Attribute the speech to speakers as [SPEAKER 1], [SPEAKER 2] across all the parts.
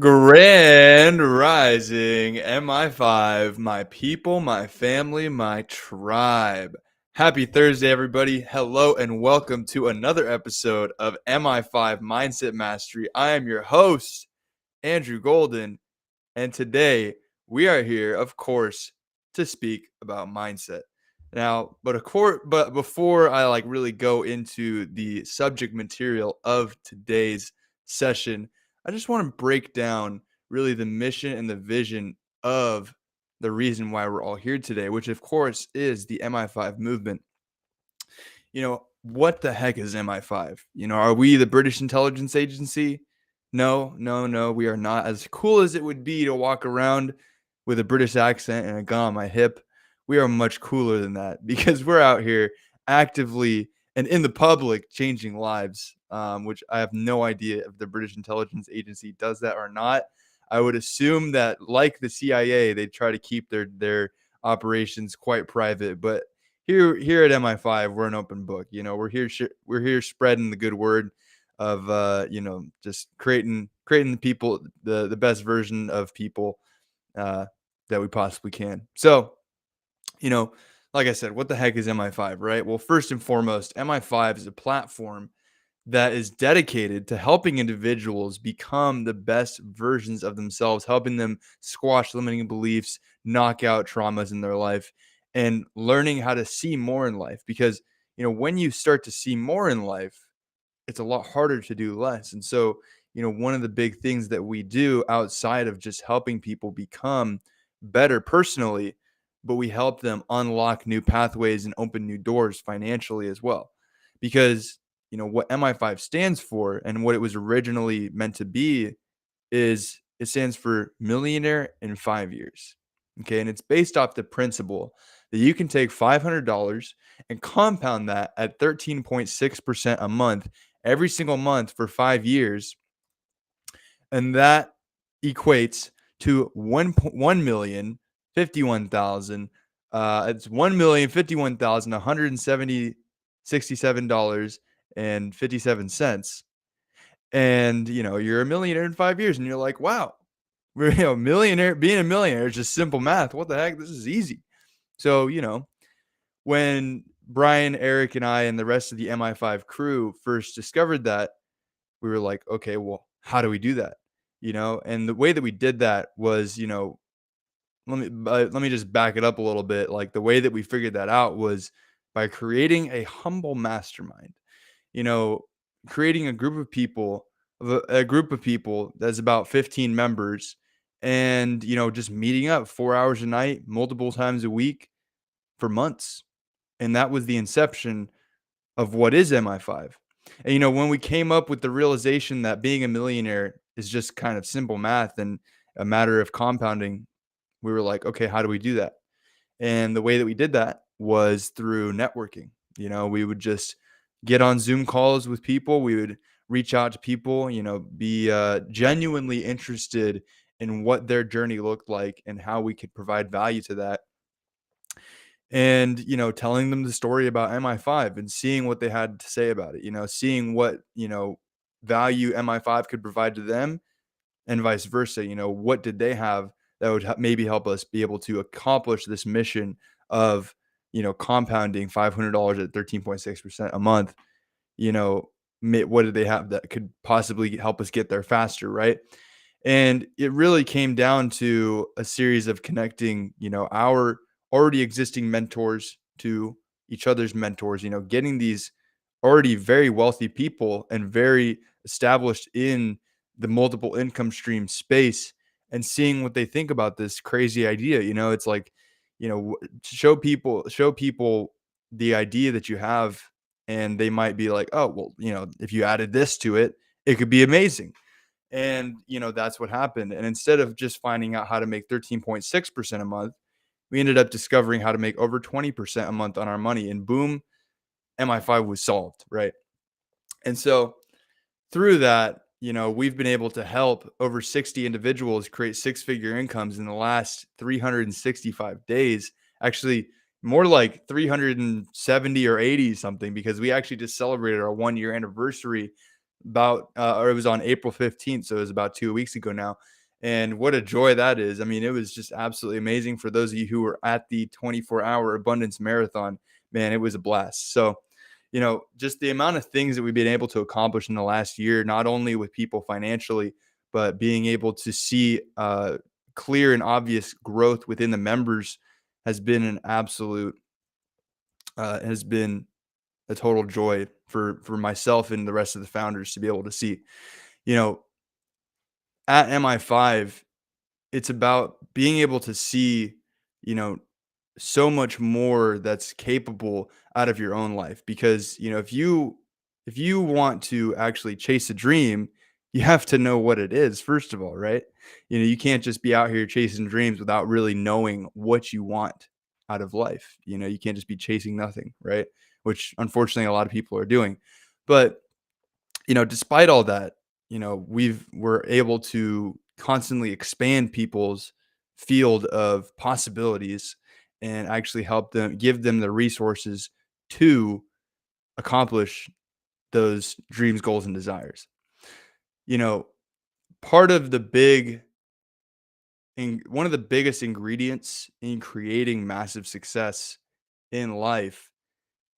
[SPEAKER 1] Grand Rising, Mi5, my people, my family, my tribe. Happy Thursday, everybody. Hello, and welcome to another episode of Mi5 Mindset Mastery. I am your host, Andrew Golden, and today we are here, of course, to speak about mindset. Now, but before I really go into the subject material of today's session, I just want to break down really the mission and the vision of the reason why we're all here today, which of course is the MI5 movement. What the heck is MI5? Are we the British intelligence agency? No, no, no, we are not. As cool as it would be to walk around with a British accent and a gun on my hip, we are much cooler than that because we're out here actively and in the public changing lives, which I have no idea if the British intelligence agency does that or not. I would assume that, like the CIA, they try to keep their operations quite private, but here at MI5, we're an open book. We're here spreading the good word of just creating the people the best version of people uh, that we possibly can. So, you know, like I said, what the heck is MI5, right? Well, first and foremost, MI5 is a platform that is dedicated to helping individuals become the best versions of themselves, helping them squash limiting beliefs, knock out traumas in their life, and learning how to see more in life. Because, when you start to see more in life, it's a lot harder to do less. And so, one of the big things that we do outside of just helping people become better personally, but we help them unlock new pathways and open new doors financially as well. Because, what MI5 stands for and what it was originally meant to be is it stands for millionaire in 5 years. Okay. And it's based off the principle that you can take $500 and compound that at 13.6% a month every single month for 5 years. And that equates to 1,051,000. It's $1,051,167.57. And you're a millionaire in 5 years, and you're like, wow, we're millionaire. Being a millionaire is just simple math. What the heck? This is easy. So when Brian, Eric, and I and the rest of the MI5 crew first discovered that, we were like, okay, well, how do we do that? And the way that we did that was, let me just back it up a little bit. Like, the way that we figured that out was by creating a humble mastermind. You know, creating a group of people that's about 15 members, and just meeting up 4 hours a night, multiple times a week for months. And that was the inception of what is MI5. And when we came up with the realization that being a millionaire is just kind of simple math and a matter of compounding, we were like, okay, how do we do that? And the way that we did that was through networking. We would just get on Zoom calls with people. We would reach out to people, be genuinely interested in what their journey looked like and how we could provide value to that. And, telling them the story about MI5 and seeing what they had to say about it, seeing what, value MI5 could provide to them and vice versa. What did they have that would maybe help us be able to accomplish this mission of, compounding $500 at 13.6% a month. What did they have that could possibly help us get there faster, right? And it really came down to a series of connecting, our already existing mentors to each other's mentors, getting these already very wealthy people and very established in the multiple income stream space, and seeing what they think about this crazy idea. It's like, show people the idea that you have, and they might be like, oh, well, if you added this to it, it could be amazing. And, that's what happened. And instead of just finding out how to make 13.6% a month, we ended up discovering how to make over 20% a month on our money. And boom, MI5 was solved. Right. And so through that, we've been able to help over 60 individuals create six-figure incomes in the last 365 days. Actually, more like 370 or 80 something, because we actually just celebrated our 1 year anniversary or it was on April 15th, so it was about 2 weeks ago now. And what a joy that is. I mean, it was just absolutely amazing for those of you who were at the 24-hour abundance marathon. Man, it was a blast. So, just the amount of things that we've been able to accomplish in the last year, not only with people financially, but being able to see clear and obvious growth within the members has been an absolute has been a total joy for myself and the rest of the founders to be able to see. You know, at MI5, it's about being able to see, you know, so much more that's capable out of your own life. Because, if you want to actually chase a dream, you have to know what it is, first of all, right? You can't just be out here chasing dreams without really knowing what you want out of life. You can't just be chasing nothing, right? Which unfortunately a lot of people are doing. But despite all that, we're able to constantly expand people's field of possibilities and actually help them, give them the resources to accomplish those dreams, goals, and desires. You know, part of the one of the biggest ingredients in creating massive success in life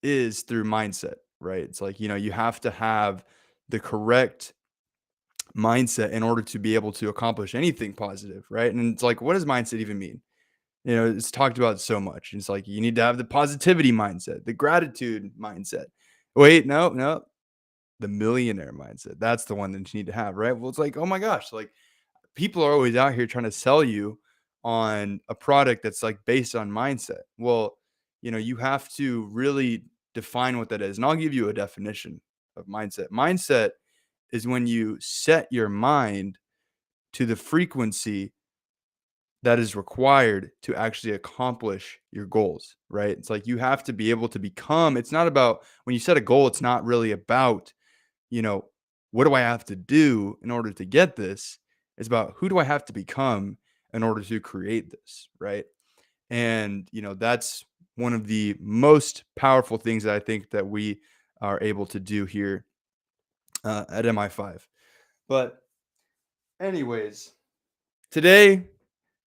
[SPEAKER 1] is through mindset, right? It's like, you have to have the correct mindset in order to be able to accomplish anything positive, right? And it's like, what does mindset even mean? It's talked about so much. It's like you need to have the positivity mindset, the gratitude mindset. Wait, no, no, the millionaire mindset. That's the one that you need to have, right? Well, it's like, oh my gosh, like people are always out here trying to sell you on a product that's like based on mindset. Well, you have to really define what that is. And I'll give you a definition of mindset. Mindset is when you set your mind to the frequency that is required to actually accomplish your goals, right? It's like you have to be able to become, it's not about when you set a goal, it's not really about, you know, what do I have to do in order to get this? It's about who do I have to become in order to create this, right? And, that's one of the most powerful things that I think that we are able to do here at MI5. But anyways, today,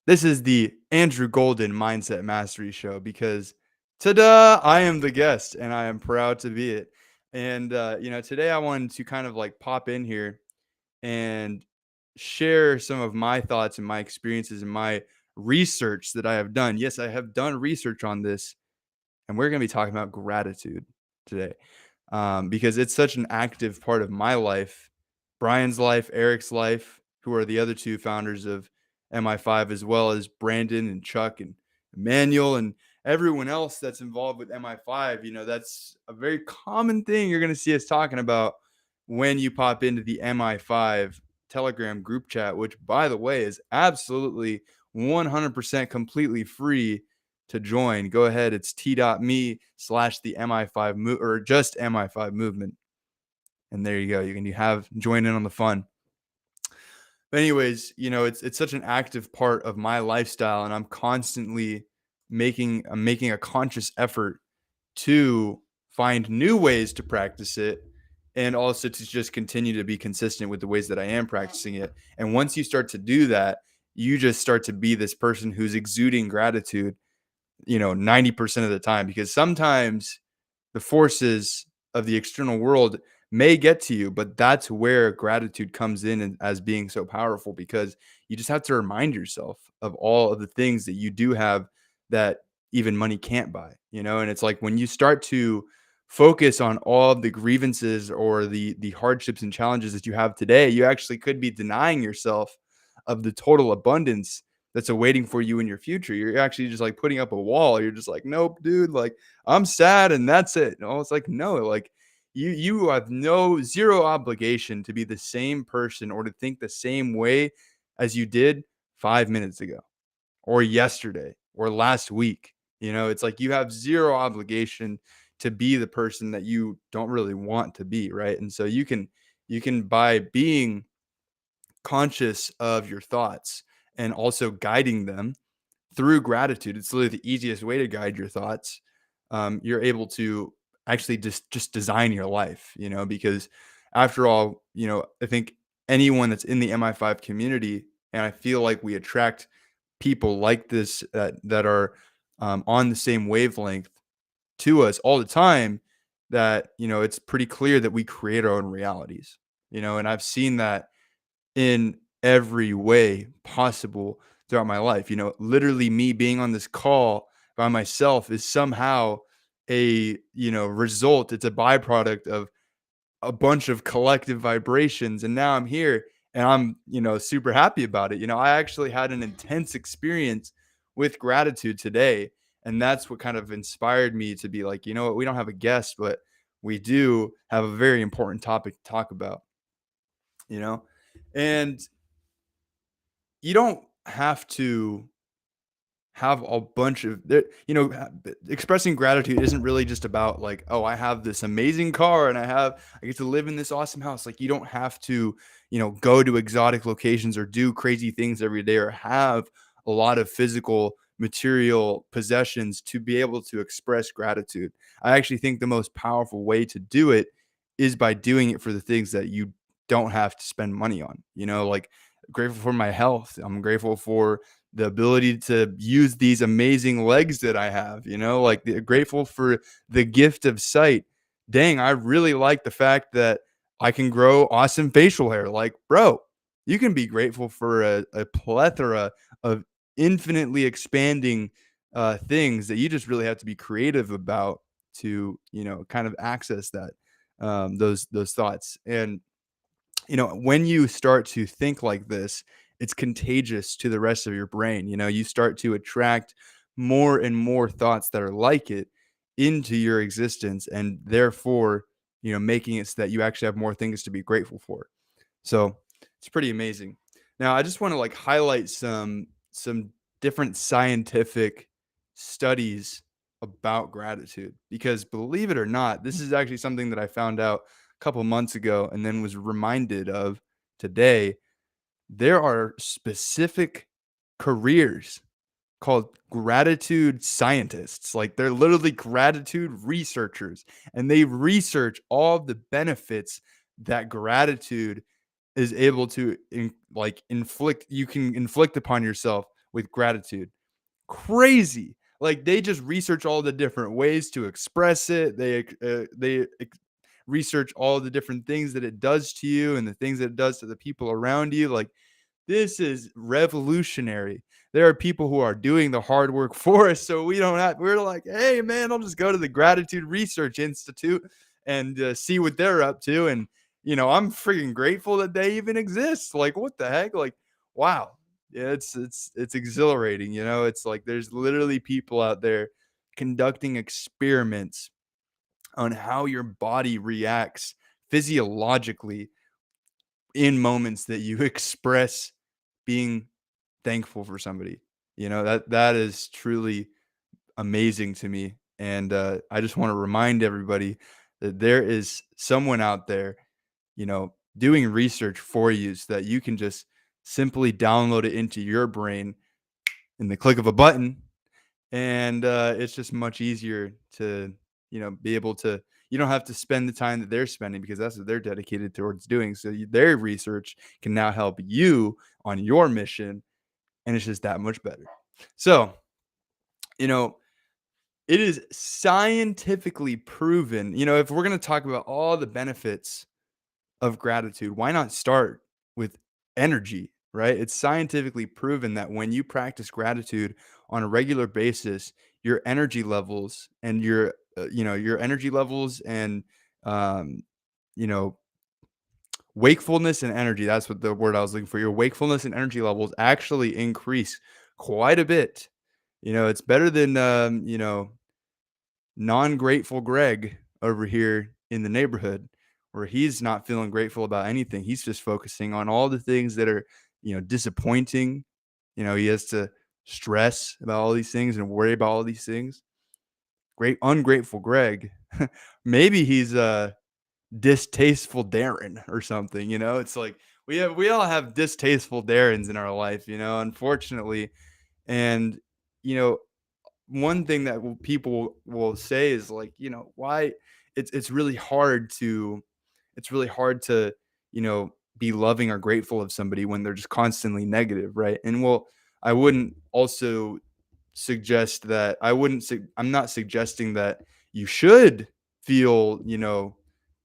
[SPEAKER 1] this is the Andrew Golden Mindset Mastery Show because ta-da, I am the guest and I am proud to be it. And today I wanted to kind of like pop in here and share some of my thoughts and my experiences and my research that I have done. Yes, I have done research on this, and we're going to be talking about gratitude today because it's such an active part of my life, Brian's life, Eric's life, who are the other two founders of MI5, as well as Brandon and Chuck and Emmanuel and everyone else that's involved with MI5. That's a very common thing you're going to see us talking about when you pop into the MI5 Telegram group chat, which, by the way, is absolutely 100% completely free to join. Go ahead. It's t.me/the MI5 or just MI5 movement. And there you go. You can join in on the fun. But anyways, it's such an active part of my lifestyle, and I'm constantly making a conscious effort to find new ways to practice it and also to just continue to be consistent with the ways that I am practicing it. And once you start to do that, you just start to be this person who's exuding gratitude 90% of the time, because sometimes the forces of the external world may get to you, but that's where gratitude comes in and as being so powerful, because you just have to remind yourself of all of the things that you do have that even money can't buy, and it's like when you start to focus on all of the grievances or the hardships and challenges that you have today, you actually could be denying yourself of the total abundance that's awaiting for you in your future. You're actually just like putting up a wall. You're just like, nope, dude, like I'm sad and that's it. It's like, no, like you have zero obligation to be the same person or to think the same way as you did 5 minutes ago or yesterday or last week. It's like you have zero obligation to be the person that you don't really want to be, right? And so you can by being conscious of your thoughts and also guiding them through gratitude. It's literally the easiest way to guide your thoughts. You're able to actually just design your life, because after all, I think anyone that's in the MI5 community, and I feel like we attract people like this that are on the same wavelength to us all the time, that it's pretty clear that we create our own realities. And I've seen that in every way possible throughout my life. Literally me being on this call by myself is somehow a result. It's a byproduct of a bunch of collective vibrations, and now I'm here and I'm super happy about it. I actually had an intense experience with gratitude today, and that's what kind of inspired me to be like, what, we don't have a guest, but we do have a very important topic to talk about. you know and you don't have to have a bunch of expressing gratitude isn't really just about like, oh, I have this amazing car and I get to live in this awesome house. Like, you don't have to go to exotic locations or do crazy things every day or have a lot of physical material possessions to be able to express gratitude. I actually think the most powerful way to do it is by doing it for the things that you don't have to spend money on. Like, grateful for my health. I'm grateful for the ability to use these amazing legs that I have, like, grateful for the gift of sight. Dang, I really like the fact that I can grow awesome facial hair. Like, bro, you can be grateful for a plethora of infinitely expanding things that you just really have to be creative about to, kind of access that, those thoughts. And when you start to think like this, it's contagious to the rest of your brain. You start to attract more and more thoughts that are like it into your existence, and therefore, making it so that you actually have more things to be grateful for. So it's pretty amazing. Now, I just want to like highlight some different scientific studies about gratitude, because believe it or not, this is actually something that I found out a couple months ago and then was reminded of today. There are specific careers called gratitude scientists. Like, they're literally gratitude researchers, and they research all the benefits that gratitude is able to inflict upon yourself with gratitude. Crazy. Like, they just research all the different ways to express it. They research all the different things that it does to you and the things that it does to the people around you. Like, this is revolutionary. There are people who are doing the hard work for us, so we don't have. We're like, hey, man, I'll just go to the Gratitude Research Institute and see what they're up to. And I'm freaking grateful that they even exist. Like, what the heck? Like, wow. Yeah, it's exhilarating. It's like there's literally people out there conducting experiments on how your body reacts physiologically in moments that you express being thankful for somebody. That is truly amazing to me. And I just want to remind everybody that there is someone out there, doing research for you so that you can just simply download it into your brain in the click of a button. And it's just much easier to, be able to, you don't have to spend the time that they're spending, because that's what they're dedicated towards doing. So their research can now help you on your mission, and it's just that much better. So, you know, it is scientifically proven, if we're going to talk about all the benefits of gratitude, why not start with energy, right? It's scientifically proven that when you practice gratitude on a regular basis, your energy levels and your energy levels and, um, you know, wakefulness and energy, that's what the word I was looking for. Your wakefulness and energy levels actually increase quite a bit. It's better than, non-grateful Greg over here in the neighborhood, where he's not feeling grateful about anything. He's just focusing on all the things that are, disappointing. He has to stress about all these things and worry about all these things. Great ungrateful Greg. Maybe he's distasteful Darren or something. It's like we all have distasteful Darrens in our life, unfortunately. And you know, one thing that people will say is like, why it's really hard to it's really hard to, be loving or grateful of somebody when they're just constantly negative, right? And well, I wouldn't also suggest that I'm not suggesting that you should feel,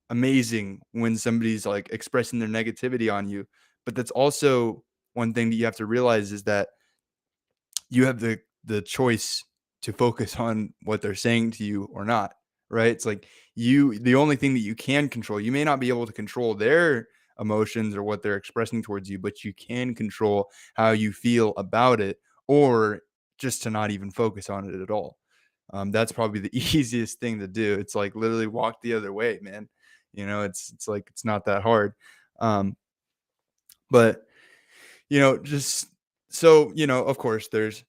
[SPEAKER 1] amazing when somebody's like expressing their negativity on you. But that's also one thing that you have to realize is that you have the choice to focus on what they're saying to you or not, right? It's like the only thing that you can control, you may not be able to control their emotions or what they're expressing towards you, but you can control how you feel about it, or just to not even focus on it at all. That's probably the easiest thing to do. It's like literally walk the other way, man. It's like it's not that hard. Um, but just so of course, there's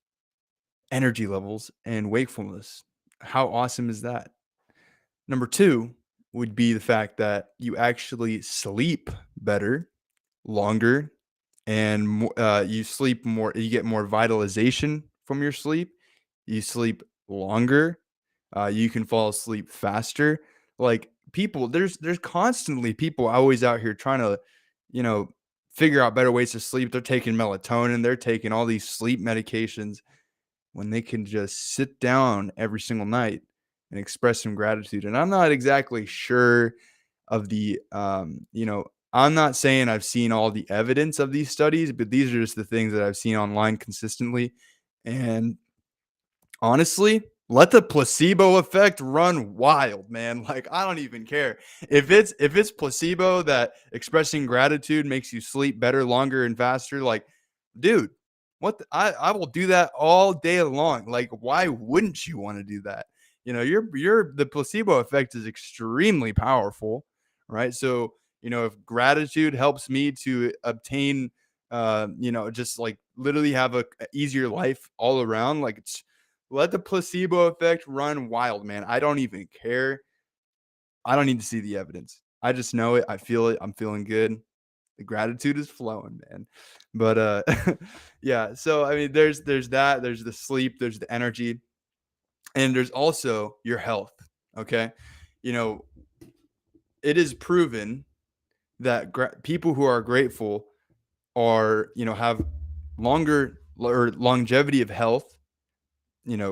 [SPEAKER 1] energy levels and wakefulness. How awesome is that? Number two would be the fact that you actually sleep better, longer, and you sleep more. You get more vitalization from your sleep. You sleep longer. You can fall asleep faster. Like people, there's constantly people always out here trying to, you know, figure out better ways to sleep. They're taking melatonin. They're taking all these sleep medications when they can just sit down every single night and express some gratitude. And I'm not exactly sure of I'm not saying I've seen all the evidence of these studies, but these are just the things that I've seen online consistently. And honestly, let the placebo effect run wild, man. Like I don't even care. If it's placebo that expressing gratitude makes you sleep better, longer, and faster, like, dude, I will do that all day long. Like, why wouldn't you want to do that? You're the placebo effect is extremely powerful, right? So, if gratitude helps me to obtain just like literally have a easier life all around, like let the placebo effect run wild, man. I don't even care. I don't need to see the evidence. I just know it. I feel it. I'm feeling good. The gratitude is flowing, man. But yeah, so I mean there's that, there's the sleep, there's the energy, and there's also your health, okay? You know, it is proven that people who are grateful have longer or longevity of health,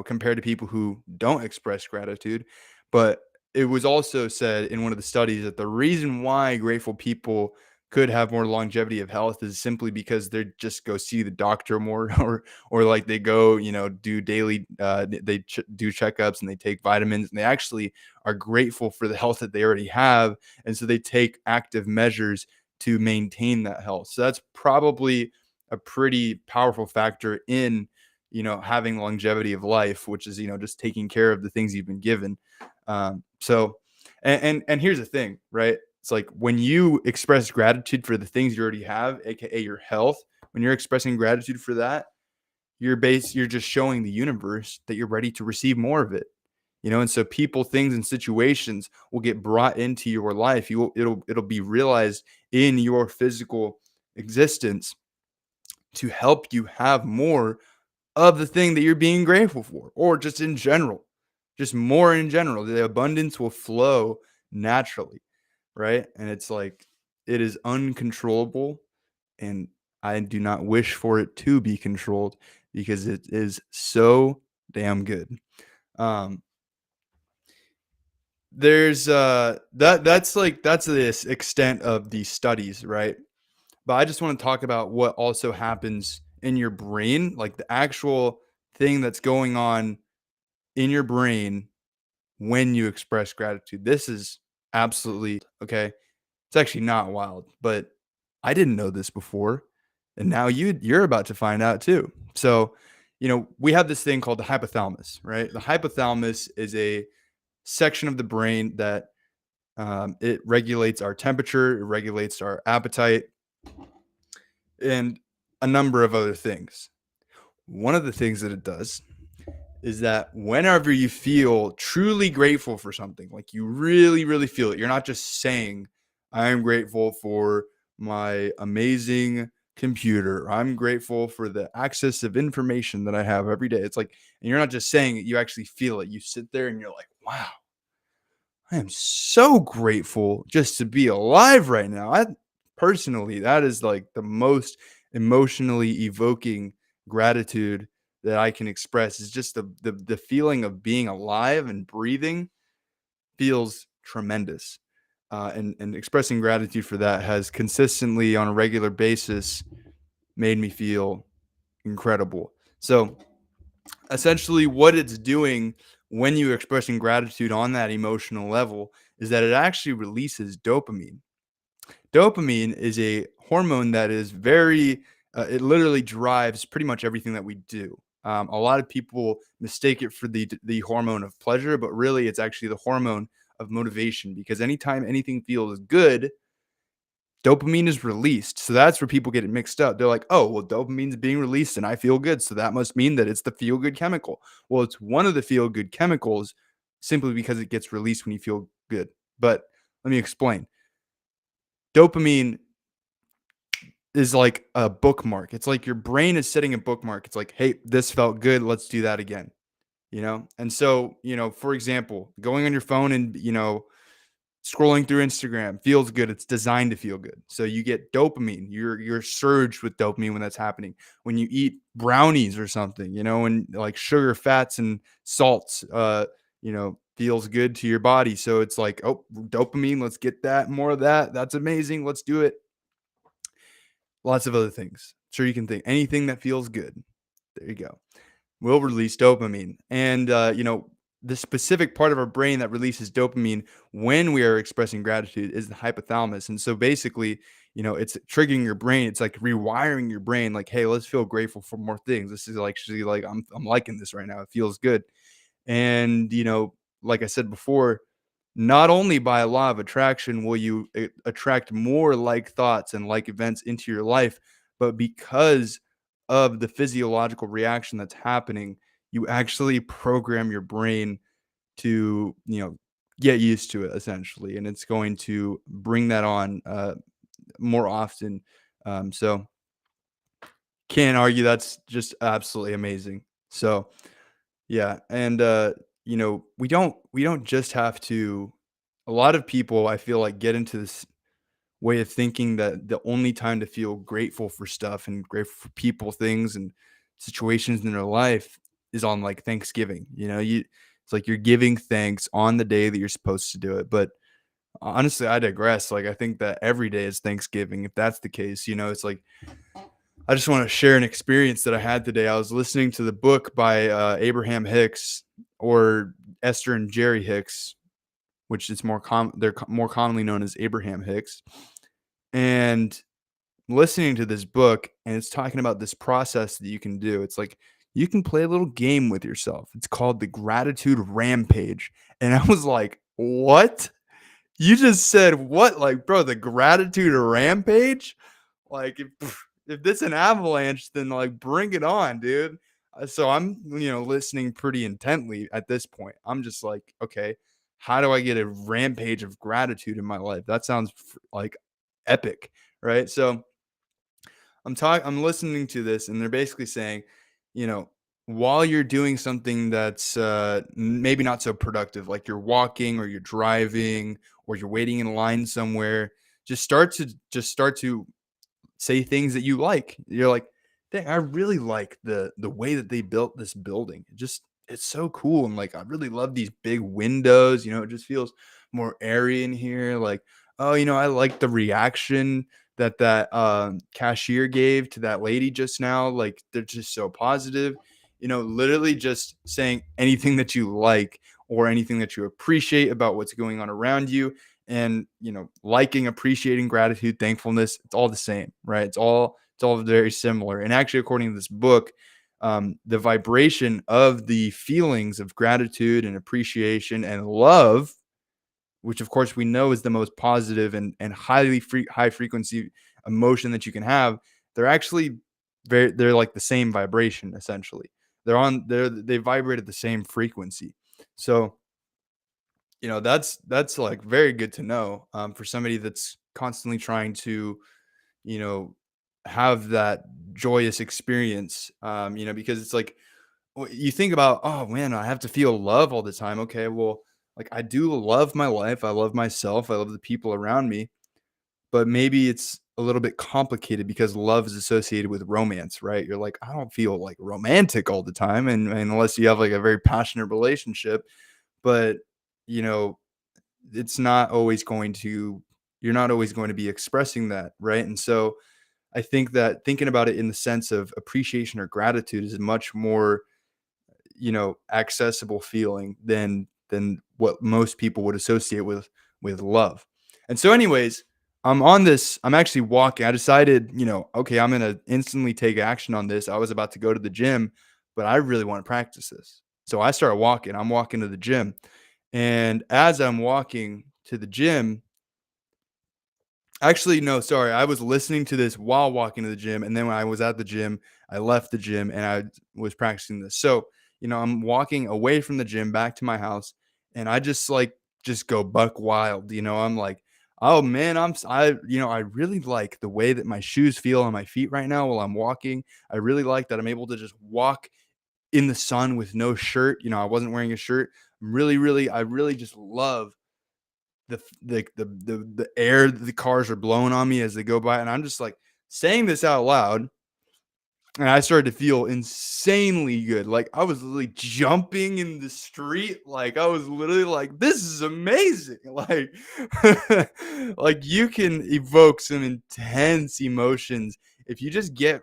[SPEAKER 1] compared to people who don't express gratitude. But it was also said in one of the studies that the reason why grateful people could have more longevity of health is simply because they just go see the doctor more or like they go, do daily do checkups and they take vitamins and they actually are grateful for the health that they already have. And so they take active measures to maintain that health. So that's probably a pretty powerful factor in having longevity of life, which is, just taking care of the things you've been given. So, and here's the thing, right? It's like when you express gratitude for the things you already have, aka your health, when you're expressing gratitude for that, you're just showing the universe that you're ready to receive more of it. And so people, things, and situations will get brought into your life. It'll be realized in your physical existence to help you have more of the thing that you're being grateful for, or just in general, just more in general. The abundance will flow naturally, right? And it's like it is uncontrollable, and I do not wish for it to be controlled because it is so damn good. Um, there's that's this extent of these studies, right? But I just want to talk about what also happens in your brain, like the actual thing that's going on in your brain when you express gratitude. This is absolutely okay. It's actually not wild, but I didn't know this before. And now you're about to find out too. So, we have this thing called the hypothalamus, right? The hypothalamus is a section of the brain that it regulates our temperature, it regulates our appetite, and a number of other things. One of the things that it does is that whenever you feel truly grateful for something, like you really, really feel it, you're not just saying, I am grateful for my amazing computer. I'm grateful for the access of information that I have every day. It's like, and you're not just saying it, you actually feel it. You sit there and you're like, wow, I am so grateful just to be alive right now. I personally, that is like the most emotionally evoking gratitude that I can express is just the feeling of being alive and breathing feels tremendous. And expressing gratitude for that has consistently on a regular basis made me feel incredible. So essentially what it's doing when you're expressing gratitude on that emotional level is that it actually releases dopamine. Dopamine is a hormone that is very, it literally drives pretty much everything that we do. A lot of people mistake it for the hormone of pleasure, but really it's actually the hormone of motivation because anytime anything feels good, dopamine is released. So that's where people get it mixed up. They're like, oh, well, dopamine's being released and I feel good. So that must mean that it's the feel good chemical. Well, it's one of the feel good chemicals simply because it gets released when you feel good. But let me explain. Dopamine is like a bookmark. It's like your brain is setting a bookmark. It's like, hey, this felt good. Let's do that again. And so, for example, going on your phone and, scrolling through Instagram feels good. It's designed to feel good. So you get dopamine. You're surged with dopamine when that's happening. When you eat brownies or something, and like sugar, fats, and salts, feels good to your body. So it's like, oh, dopamine. Let's get that more of that. That's amazing. Let's do it. Lots of other things. Sure, you can think anything that feels good. There you go. Will release dopamine. And, the specific part of our brain that releases dopamine when we are expressing gratitude is the hypothalamus. And so basically, it's triggering your brain. It's like rewiring your brain, like, hey, let's feel grateful for more things. This is like, actually like, I'm liking this right now. It feels good. And, like I said before, not only by a law of attraction will you attract more like thoughts and like events into your life, but because of the physiological reaction that's happening, you actually program your brain to, get used to it essentially. And it's going to bring that on more often. So can't argue that's just absolutely amazing. So, yeah, and, we don't just have to a lot of people, I feel like, get into this way of thinking that the only time to feel grateful for stuff and grateful for people, things, and situations in their life is on, like, Thanksgiving, it's like you're giving thanks on the day that you're supposed to do it, but honestly, I digress, like, I think that every day is Thanksgiving if that's the case, it's like I just want to share an experience that I had today. I was listening to the book by Abraham Hicks or Esther and Jerry Hicks, which is more commonly known as Abraham Hicks, and listening to this book, and it's talking about this process that you can do. It's like you can play a little game with yourself. It's called the gratitude rampage, and I was like, "What? You just said what? Like, bro, the gratitude rampage? Like, if this an avalanche, then like bring it on, dude." So I'm, listening pretty intently at this point. I'm just like, okay, how do I get a rampage of gratitude in my life? That sounds like epic, right? So I'm listening to this, and they're basically saying, you know, while you're doing something that's maybe not so productive, like you're walking or you're driving or you're waiting in line somewhere, just start to say things that you like. You're like, "Dang, I really like the way that they built this building. It's so cool, and, like, I really love these big windows, it just feels more airy in here, like, oh, I like the reaction that cashier gave to that lady just now, like, they're just so positive." Literally just saying anything that you like or anything that you appreciate about what's going on around you, and liking, appreciating, gratitude, thankfulness, it's all the same, right? It's all very similar. And actually, according to this book, the vibration of the feelings of gratitude and appreciation and love, which of course we know is the most positive and high frequency emotion that you can have, they're actually they're like the same vibration essentially. They vibrate at the same frequency. So that's like very good to know, for somebody that's constantly trying to, you know, have that joyous experience, because it's like you think about, oh man, I have to feel love all the time. Okay, well, like I do love my life, I love myself, I love the people around me, but maybe it's a little bit complicated because love is associated with romance, right? You're like, I don't feel like romantic all the time, and unless you have like a very passionate relationship, but you know, it's not always going to you're not always going to be expressing that, right? And so I think that thinking about it in the sense of appreciation or gratitude is much more, accessible feeling than what most people would associate with love. And so anyways, I'm actually walking. I decided, okay, I'm going to instantly take action on this. I was about to go to the gym, but I really want to practice this. So I started walking. I'm walking to the gym. And as I'm walking to the gym, actually, no, sorry. I was listening to this while walking to the gym, and then when I was at the gym, I left the gym and I was practicing this. So, I'm walking away from the gym back to my house, and I just go buck wild. I'm like, oh man, I really like the way that my shoes feel on my feet right now while I'm walking. I really like that I'm able to just walk in the sun with no shirt. I wasn't wearing a shirt. I really just love the air that the cars are blowing on me as they go by, and I'm just like saying this out loud, and I started to feel insanely good. Like I was literally jumping in the street, like I was literally like, "This is amazing!" Like, like you can evoke some intense emotions if you just get,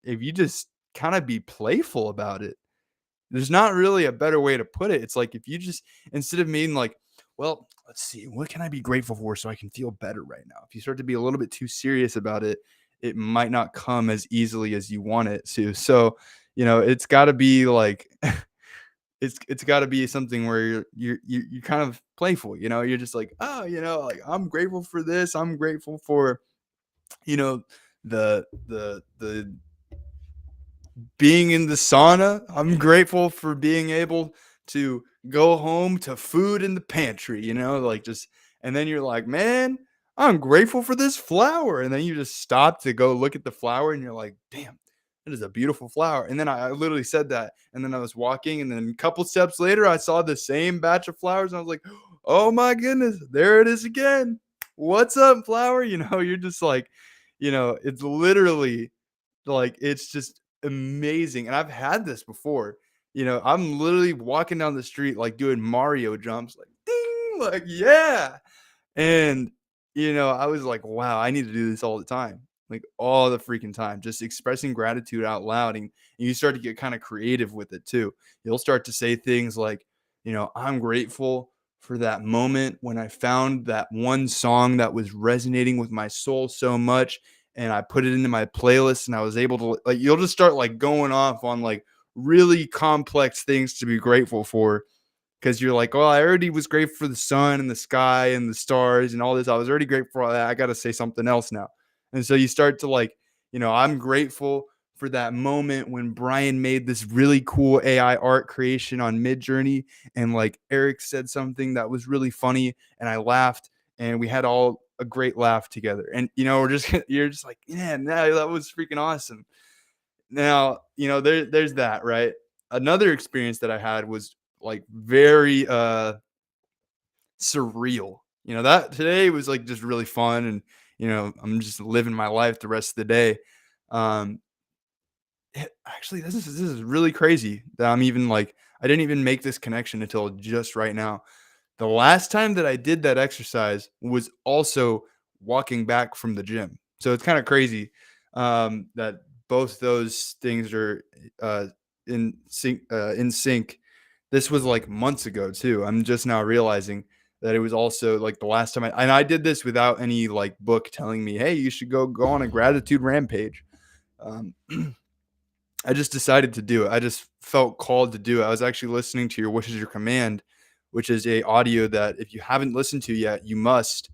[SPEAKER 1] if you just kind of be playful about it. There's not really a better way to put it. It's like if you just instead of being like, well, let's see, what can I be grateful for so I can feel better right now? If you start to be a little bit too serious about it, it might not come as easily as you want it to. So, it's got to be like it's got to be something where you're kind of playful, you're just like, oh, like I'm grateful for this. I'm grateful for, you know, the being in the sauna. I'm grateful for being able to go home to food in the pantry, like just, and then you're like, man, I'm grateful for this flower. And then you just stop to go look at the flower and you're like, damn, that is a beautiful flower. And then I literally said that. And then I was walking, and then a couple steps later, I saw the same batch of flowers. And I was like, oh my goodness, there it is again. What's up, flower? You're just like, it's literally like, it's just amazing, and I've had this before. I'm literally walking down the street, like, doing Mario jumps, like, "Ding!" Like, "Yeah!" And, I was like, "Wow, I need to do this all the time." Like, all the freaking time, just expressing gratitude out loud, and you start to get kinda creative with it too. You'll start to say things like, "I'm grateful for that moment when I found that one song that was resonating with my soul so much, and I put it into my playlist, and I was able to," like, you'll just start, like, going off on, like, really complex things to be grateful for, because you're like, "Oh, I already was grateful for the sun and the sky and the stars and all this. I was already grateful for all that. I gotta say something else now." And so you start to like, "I'm grateful for that moment when Brian made this really cool AI art creation on Midjourney, and like Eric said something that was really funny, and I laughed, and we had all a great laugh together." And we're just you're just like, "Yeah, no, that was freaking awesome." Now, there's that, right? Another experience that I had was like very surreal. That today was like just really fun, and I'm just living my life the rest of the day. Um Actually, this is really crazy that I'm even like, I didn't even make this connection until just right now. The last time that I did that exercise was also walking back from the gym. So it's kind of crazy that both those things are uh, in sync. This was like months ago too. I'm just now realizing that it was also like the last time and I did this without any like book telling me, hey, you should go on a gratitude rampage. Um, I just decided to do it. I just felt called to do it. I was actually listening to Your Wish Is Your Command, which is a audio that if you haven't listened to yet, you must.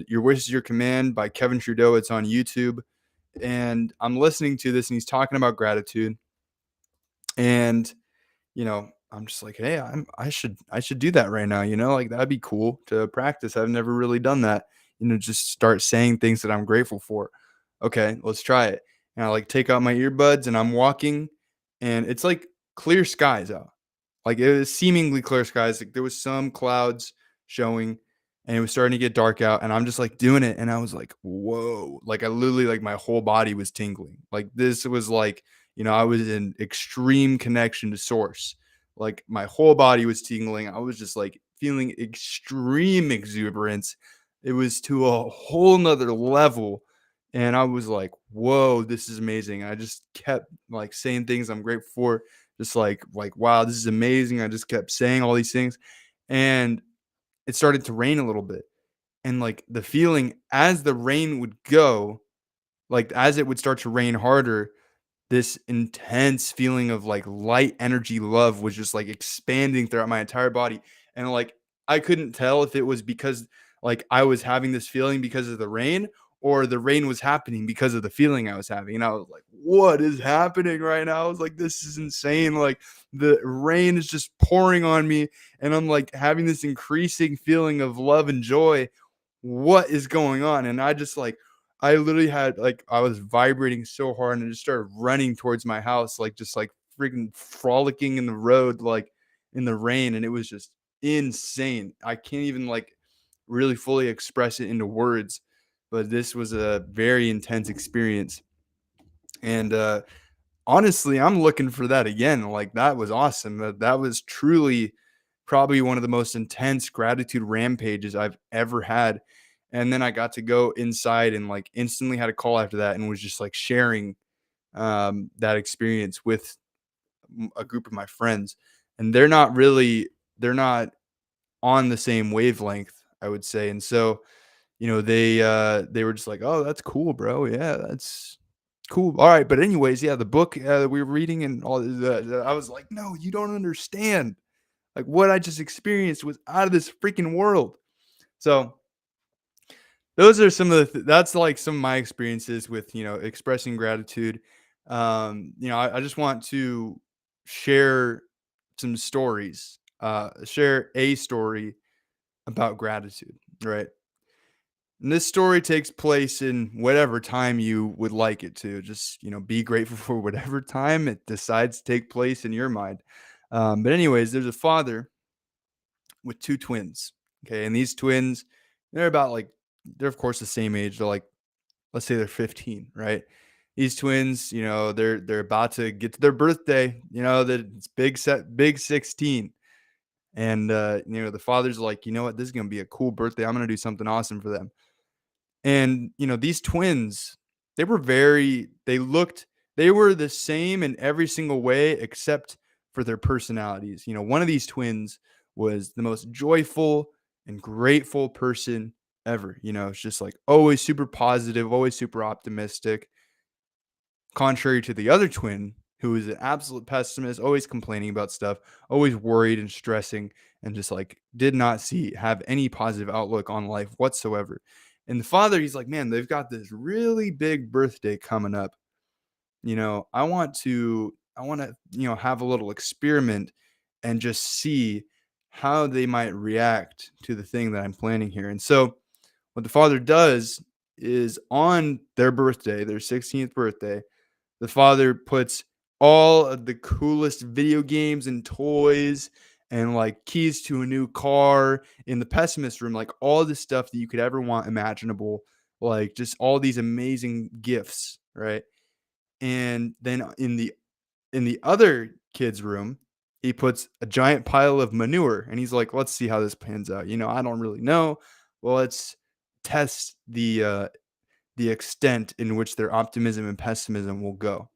[SPEAKER 1] Your Wish Is Your Command by Kevin Trudeau. It's on YouTube, and I'm listening to this, and he's talking about gratitude, and I'm just like, hey, I should do that right now. Like that'd be cool to practice. I've never really done that. Just start saying things that I'm grateful for. Okay, let's try it. And I like take out my earbuds and I'm walking, and it's like clear skies out. Like, it was seemingly clear skies, like, there was some clouds showing, and it was starting to get dark out, and I'm just, like, doing it, and I was like, "Whoa." Like, I literally like, my whole body was tingling. Like, this was like, I was in extreme connection to source. Like, my whole body was tingling. I was just, like, feeling extreme exuberance. It was to a whole nother level, and I was like, "Whoa, this is amazing." I just kept, like, saying things I'm grateful for, just like, "Wow, this is amazing." I just kept saying all these things, and it started to rain a little bit, and, like, the feeling as the rain would go, like, as it would start to rain harder, this intense feeling of, like, light energy love was just, like, expanding throughout my entire body, and, like, I couldn't tell if it was because, like, I was having this feeling because of the rain, or the rain was happening because of the feeling I was having, and I was like, "What is happening right now?" I was like, "This is insane." Like, the rain is just pouring on me, and I'm, like, having this increasing feeling of love and joy. What is going on? And I just, like, I literally had, like, I was vibrating so hard, and I just started running towards my house, like, just, like, freaking frolicking in the road, like, in the rain, and it was just insane. I can't even, like, really fully express it into words, but this was a very intense experience, and, honestly, I'm looking for that again. Like, that was awesome. That was truly probably one of the most intense gratitude rampages I've ever had. And then I got to go inside and, like, instantly had a call after that, and was just, like, sharing that experience with a group of my friends. And they're not on the same wavelength, I would say. And so, they were just like, "Oh, that's cool, bro. Yeah, that's cool. All right." But anyways, yeah, the book that we were reading and all I was like, "No, you don't understand. Like, what I just experienced was out of this freaking world." So those are some of that's like some of my experiences with, expressing gratitude. I just want to share some stories, share a story about gratitude, right? And this story takes place in whatever time you would like it to. Just, be grateful for whatever time it decides to take place in your mind. But anyways, there's a father with two twins. Okay, and these twins, they're about like they're of course the same age. They're like, let's say they're 15, right? These twins, they're about to get to their birthday. That it's big 16. And the father's like, you know what, this is gonna be a cool birthday. I'm gonna do something awesome for them. And, these twins, they were the same in every single way except for their personalities. One of these twins was the most joyful and grateful person ever. It's just like always super positive, always super optimistic, contrary to the other twin who is an absolute pessimist, always complaining about stuff, always worried and stressing, and just like did not have any positive outlook on life whatsoever. And the father, he's like, man, they've got this really big birthday coming up. I want to have a little experiment and just see how they might react to the thing that I'm planning here. And so what the father does is on their birthday, their 16th birthday, the father puts all of the coolest video games and toys and, like, keys to a new car in the pessimist room, like, all the stuff that you could ever want imaginable, like, just all these amazing gifts, right? And then in the other kid's room, he puts a giant pile of manure, and he's like, "Let's see how this pans out. I don't really know. Well, let's test the extent in which their optimism and pessimism will go."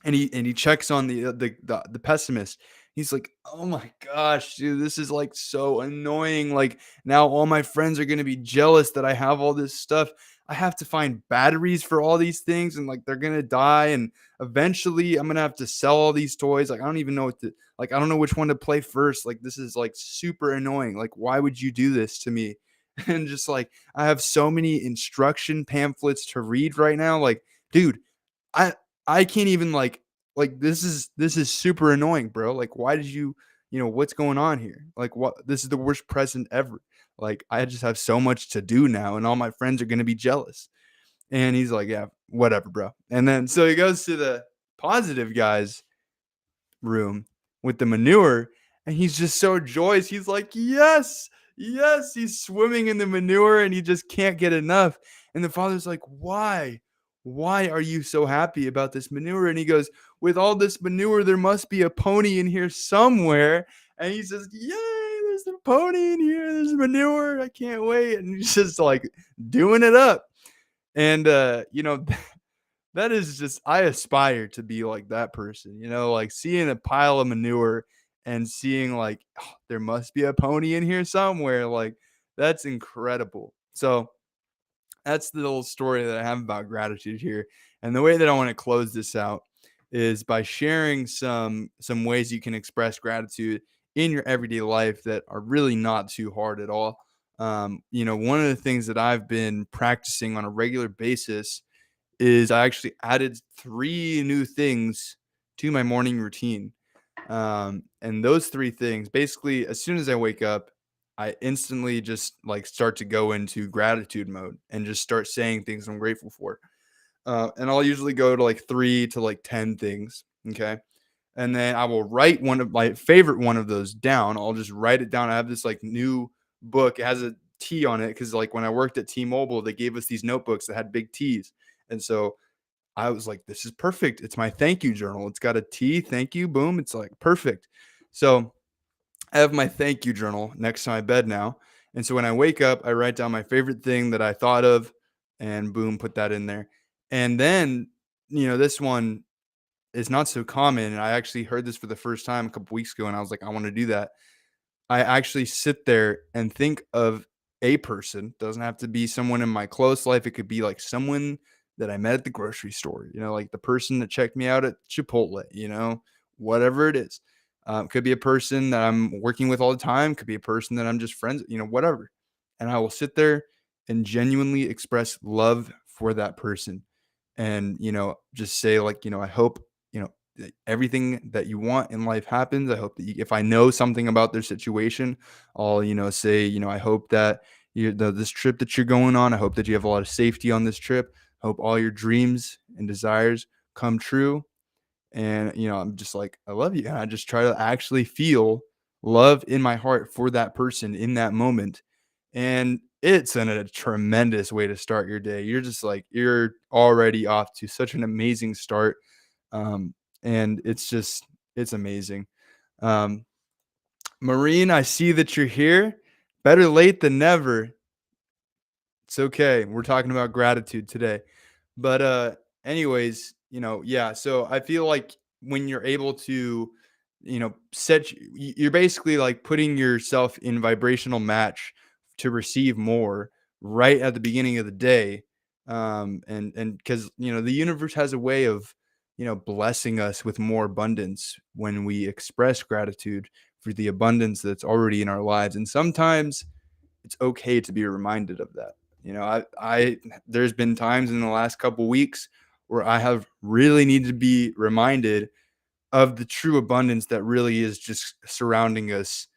[SPEAKER 1] And he checks on the pessimist. He's like, "Oh my gosh, dude, this is like so annoying. Like, now all my friends are gonna be jealous that I have all this stuff. I have to find batteries for all these things, and like they're gonna die. And eventually I'm gonna have to sell all these toys. Like, I don't even know I don't know which one to play first. Like, this is like super annoying. Like, why would you do this to me?" And just like, I have so many instruction pamphlets to read right now. Like, dude, I I can't even this is super annoying, bro. Like, why did what's going on here? Like, what, this is the worst present ever. Like, I just have so much to do now, and all my friends are gonna be jealous. And he's like, "Yeah, whatever, bro." And then so he goes to the positive guy's room, with the manure, and he's just so joyous. He's like, "Yes, yes!" He's swimming in the manure, and he just can't get enough. And the father's like, "Why? Why are you so happy about this manure?" And he goes, "With all this manure, there must be a pony in here somewhere." And he says, "Yay! There's a pony in here. There's manure. I can't wait." And he's just like doing it up. And that is just, I aspire to be like that person, like seeing a pile of manure and seeing like, "Oh, there must be a pony in here somewhere." Like, that's incredible. So that's the little story that I have about gratitude here. And the way that I want to close this out is by sharing some ways you can express gratitude in your everyday life that are really not too hard at all. One of the things that I've been practicing on a regular basis is I actually added 3 new things to my morning routine. And those 3 things, basically, as soon as I wake up, I instantly just like start to go into gratitude mode and just start saying things I'm grateful for. And I'll usually go to like 3 to like 10 things. Okay. And then I will write one of my favorite one of those down. I'll just write it down. I have this like new book. It has a T on it because like when I worked at T-Mobile, they gave us these notebooks that had big T's. And so I was like, this is perfect. It's my thank you journal. It's got a T, thank you, boom. It's like perfect. So I have my thank you journal next to my bed now. And so when I wake up, I write down my favorite thing that I thought of and boom, put that in there. And then, this one is not so common. And I actually heard this for the first time a couple weeks ago. And I was like, I want to do that. I actually sit there and think of a person. Doesn't have to be someone in my close life. It could be like someone that I met at the grocery store, like the person that checked me out at Chipotle, whatever it is. Could be a person that I'm working with all the time, could be a person that I'm just friends, whatever. And I will sit there and genuinely express love for that person. And, just say like, I hope, that everything that you want in life happens. I hope that if I know something about their situation, I'll, say, I hope that this trip that you're going on, I hope that you have a lot of safety on this trip. I hope all your dreams and desires come true. And, I'm just like, I love you. And I just try to actually feel love in my heart for that person in that moment. And it's a tremendous way to start your day. You're just like, you're already off to such an amazing start. Um, and it's amazing. Um, Marine, I see that you're here. Better late than never. It's okay. We're talking about gratitude today. But anyways, yeah, so I feel like when you're able to, you're basically like putting yourself in vibrational match to receive more right at the beginning of the day. And because, the universe has a way of, blessing us with more abundance when we express gratitude for the abundance that's already in our lives. And sometimes it's okay to be reminded of that. I there's been times in the last couple weeks where I have really needed to be reminded of the true abundance that really is just surrounding us,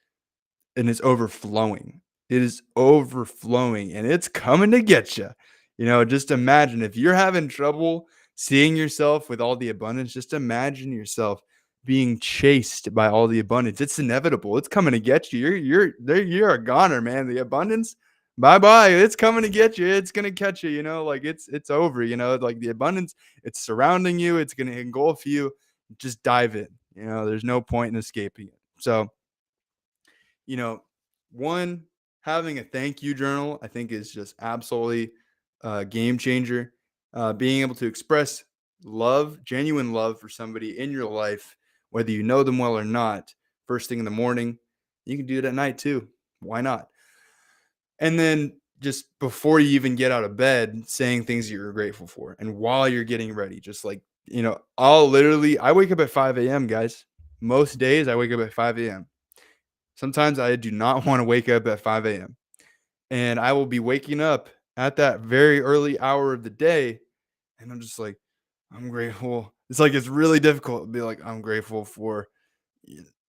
[SPEAKER 1] and it's overflowing. It is overflowing and it's coming to get you. Just imagine if you're having trouble seeing yourself with all the abundance, just imagine yourself being chased by all the abundance. It's inevitable. It's coming to get you. You're there. You're a goner, man. The abundance, bye bye. It's coming to get you. It's gonna catch you. Like it's over. Like the abundance, it's surrounding you. It's gonna engulf you. Just dive in. There's no point in escaping it. So you know, one, having a thank you journal, I think is just absolutely a game changer. Being able to express love, genuine love for somebody in your life, whether you know them well or not, first thing in the morning. You can do it at night too. Why not? And then just before you even get out of bed, saying things that you're grateful for. And while you're getting ready, just like, I wake up at 5 a.m., guys. Most days I wake up at 5 a.m. Sometimes I do not want to wake up at 5 a.m. And I will be waking up at that very early hour of the day. And I'm just like, I'm grateful. It's like, it's really difficult to be like, I'm grateful for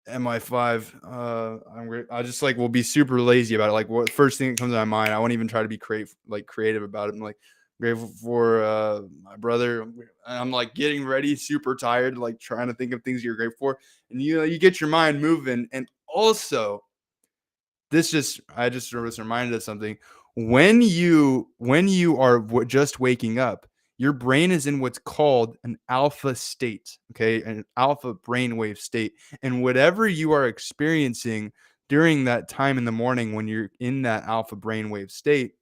[SPEAKER 1] Mi5. I'm great. I just like will be super lazy about it. Like, what first thing that comes to my mind, I won't even try to be creative about it. I'm like grateful for my brother. I'm I'm like getting ready, super tired, like trying to think of things you're grateful for. And you get your mind moving. And also, I just was reminded of something. When you are just waking up, your brain is in what's called an alpha state, okay? An alpha brainwave state. And whatever you are experiencing during that time in the morning when you're in that alpha brainwave state,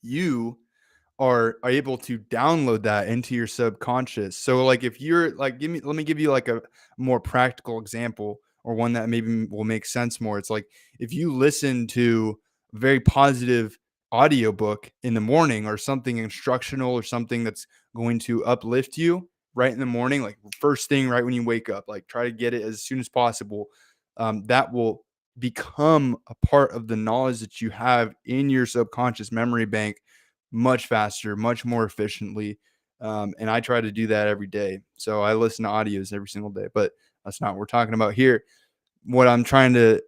[SPEAKER 1] you are able to download that into your subconscious. So like if you're like let me give you like a more practical example, or one that maybe will make sense more. It's like if you listen to a very positive audiobook in the morning, or something instructional, or something that's going to uplift you right in the morning, like first thing right when you wake up, like try to get it as soon as possible. That will become a part of the knowledge that you have in your subconscious memory bank much faster, much more efficiently. And I try to do that every day. So I listen to audios every single day, but that's not what we're talking about here. What I'm trying to,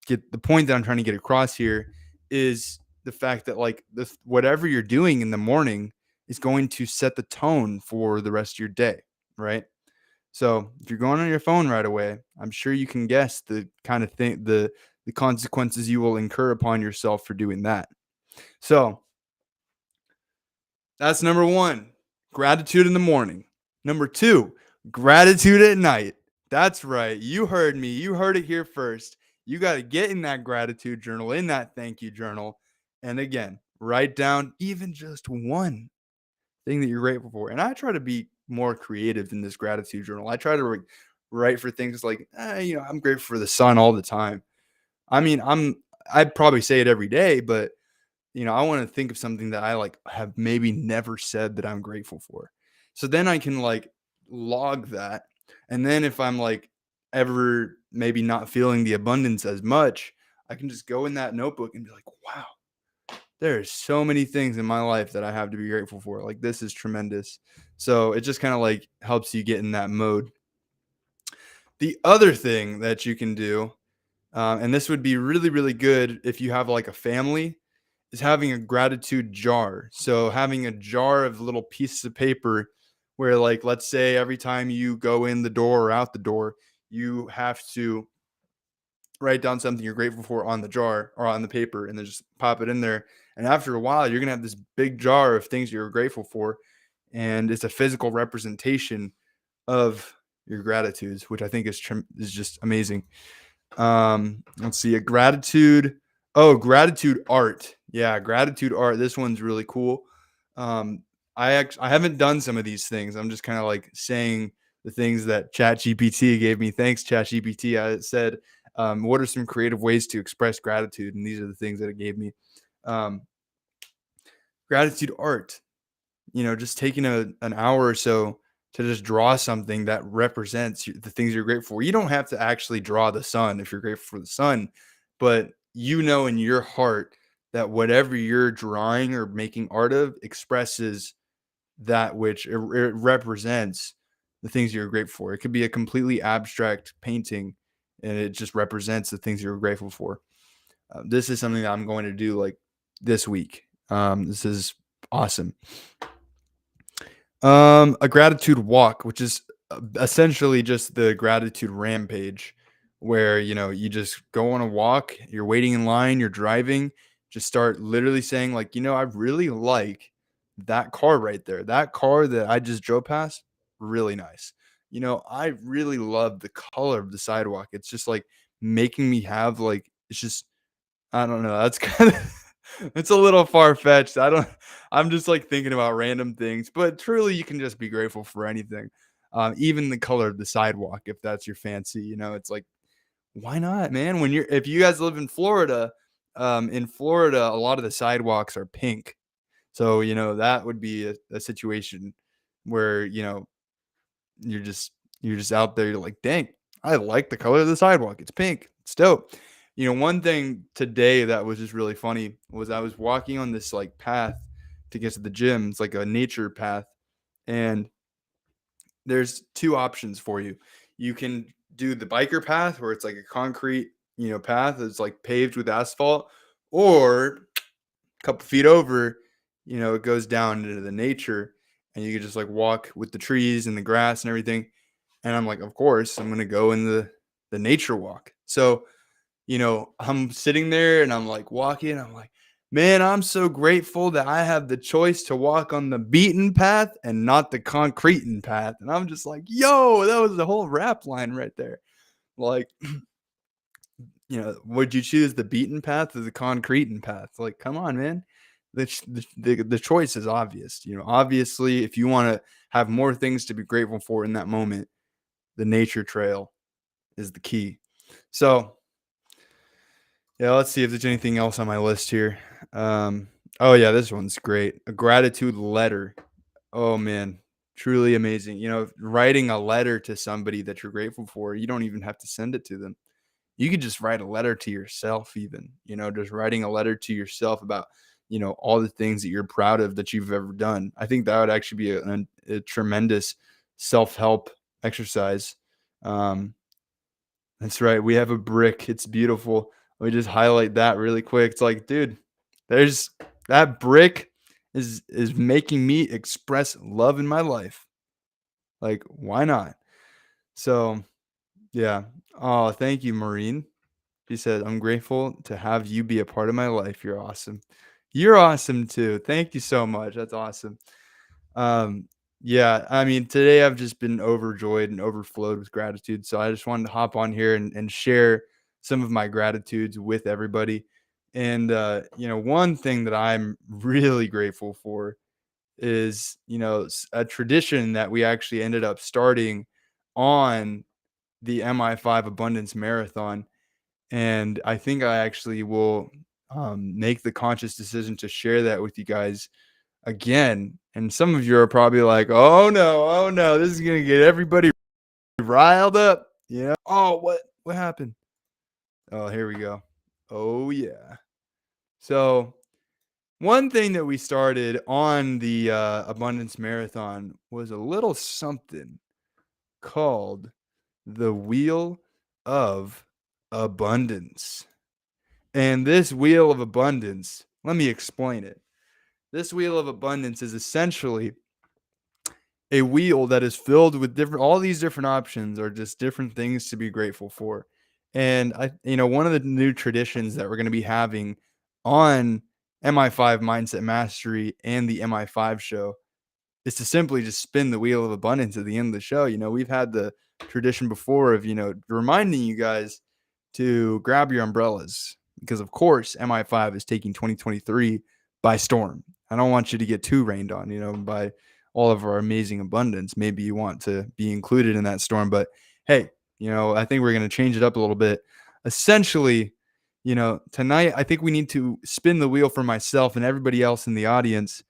[SPEAKER 1] get the point that I'm trying to get across here is the fact that like this, whatever you're doing in the morning is going to set the tone for the rest of your day, right? So if you're going on your phone right away, I'm sure you can guess the kind of thing, the consequences you will incur upon yourself for doing that. So that's number one, gratitude in the morning. Number two, gratitude at night. That's right. You heard me. You heard it here first. You got to get in that gratitude journal, in that thank you journal. And again, write down even just one thing that you're grateful for. And I try to be more creative in this gratitude journal. I try to write for things like, I'm grateful for the sun all the time. I mean, I'd probably say it every day, but I want to think of something that I like have maybe never said that I'm grateful for. So then I can like log that. And then if I'm like ever maybe not feeling the abundance as much, I can just go in that notebook and be like, wow, there are so many things in my life that I have to be grateful for. Like this is tremendous. So it just kind of like helps you get in that mode. The other thing that you can do, and this would be really, really good if you have like a family, is having a gratitude jar. So having a jar of little pieces of paper where, like, let's say every time you go in the door or out the door, you have to write down something you're grateful for on the jar or on the paper, and then just pop it in there. And after a while, you're going to have this big jar of things you're grateful for. And it's a physical representation of your gratitudes, which I think is just amazing. Let's see, a gratitude. Oh, gratitude art. Yeah, gratitude art. This one's really cool. I haven't done some of these things. I'm just kind of like saying the things that ChatGPT gave me. Thanks, ChatGPT. I said, what are some creative ways to express gratitude? And these are the things that it gave me. Um, Gratitude art. Just taking an hour or so to just draw something that represents the things you're grateful for. You don't have to actually draw the sun if you're grateful for the sun, but in your heart that whatever you're drawing or making art of expresses that which it represents the things you're grateful for. It could be a completely abstract painting, and it just represents the things you're grateful for. This is something that I'm going to do like this week. This is awesome. A gratitude walk, which is essentially just the gratitude rampage, where you just go on a walk, you're waiting in line, you're driving, just start literally saying like, I really like that car right there. That car that I just drove past, really nice. I really love the color of the sidewalk. It's just like making me have like it's just I don't know. That's kind of it's a little far fetched. I'm just like thinking about random things, but truly you can just be grateful for anything. Even the color of the sidewalk, if that's your fancy, it's like, why not, man? If you guys live in Florida, a lot of the sidewalks are pink. So, that would be a situation where, you're just out there, you're like, dang, I like the color of the sidewalk. It's pink. It's dope. One thing today that was just really funny was I was walking on this like path to get to the gym. It's like a nature path. And there's two options for you. You can do the biker path where it's like a concrete, path that's like paved with asphalt, or a couple feet over, it goes down into the nature. and you could just like walk with the trees and the grass and everything. And I'm like, of course, I'm gonna go in the nature walk. So, I'm sitting there and I'm like walking. I'm like, man, I'm so grateful that I have the choice to walk on the beaten path and not the concreting path. And I'm just like, yo, that was the whole rap line right there. Like, would you choose the beaten path or the concreting path? Like, come on, man. The choice is obvious. Obviously, if you want to have more things to be grateful for in that moment, the nature trail is the key. So, yeah, let's see if there's anything else on my list here. Oh yeah, this one's great. A gratitude letter. Oh man, truly amazing. Writing a letter to somebody that you're grateful for, you don't even have to send it to them. You could just write a letter to yourself, even, just writing a letter to yourself about, all the things that you're proud of that you've ever done. I think that would actually be a tremendous self-help exercise. Um, that's right. We have a brick. It's beautiful. Let me just highlight that really quick. It's like, dude, there's that brick is making me express love in my life. Like, why not? So, yeah. Oh, thank you, Maureen. She said, I'm grateful to have you be a part of my life. You're awesome. You're awesome too. Thank you so much. That's awesome. Um, yeah, I mean, today I've just been overjoyed and overflowed with gratitude. So I just wanted to hop on here and share some of my gratitudes with everybody. And one thing that I'm really grateful for is, a tradition that we actually ended up starting on the MI5 Abundance Marathon. And I think I actually will make the conscious decision to share that with you guys again. And some of you are probably like, oh no, this is gonna get everybody riled up. Oh, what happened? Oh, here we go. Oh yeah. So one thing that we started on the Abundance Marathon was a little something called the Wheel of Abundance. And this Wheel of Abundance, let me explain it. This Wheel of Abundance is essentially a wheel that is filled with all these different options are just different things to be grateful for. And one of the new traditions that we're going to be having on Mi5 Mindset Mastery and the Mi5 show is to simply just spin the wheel of abundance at the end of the show. We've had the tradition before of, reminding you guys to grab your umbrellas because, of course, MI5 is taking 2023 by storm. I don't want you to get too rained on, by all of our amazing abundance. Maybe you want to be included in that storm, but hey, I think we're going to change it up a little bit. Essentially, tonight, I think we need to spin the wheel for myself and everybody else in the audience.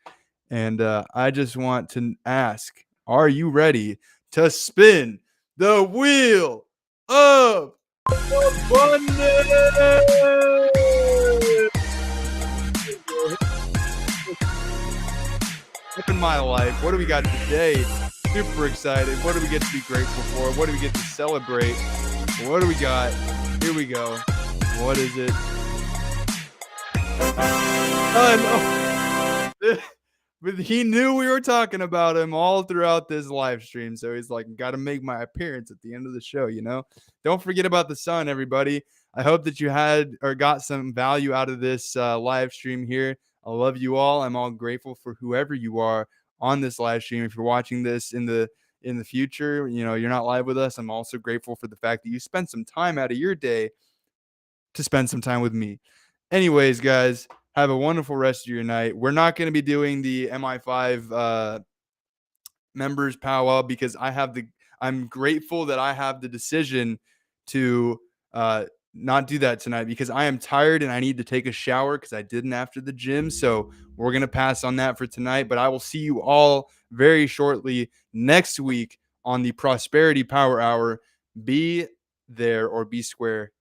[SPEAKER 1] And I just want to ask, are you ready to spin the wheel of abundance? Up in my life, what do we got today? Super excited. What do we get to be grateful for? What do we get to celebrate? What do we got? Here we go. What is it? Oh no. But he knew we were talking about him all throughout this live stream. So he's like, got to make my appearance at the end of the show, Don't forget about the sun, everybody. I hope that you had or got some value out of this live stream here. I love you all. I'm all grateful for whoever you are on this live stream. If you're watching this in the future, you're not live with us. I'm also grateful for the fact that you spent some time out of your day to spend some time with me. Anyways, guys, have a wonderful rest of your night. We're not going to be doing the MI5 members powwow because I'm grateful that I have the decision to not do that tonight because I am tired and I need to take a shower because I didn't after the gym. So we're going to pass on that for tonight, but I will see you all very shortly next week on the Prosperity Power Hour. Be there or be square.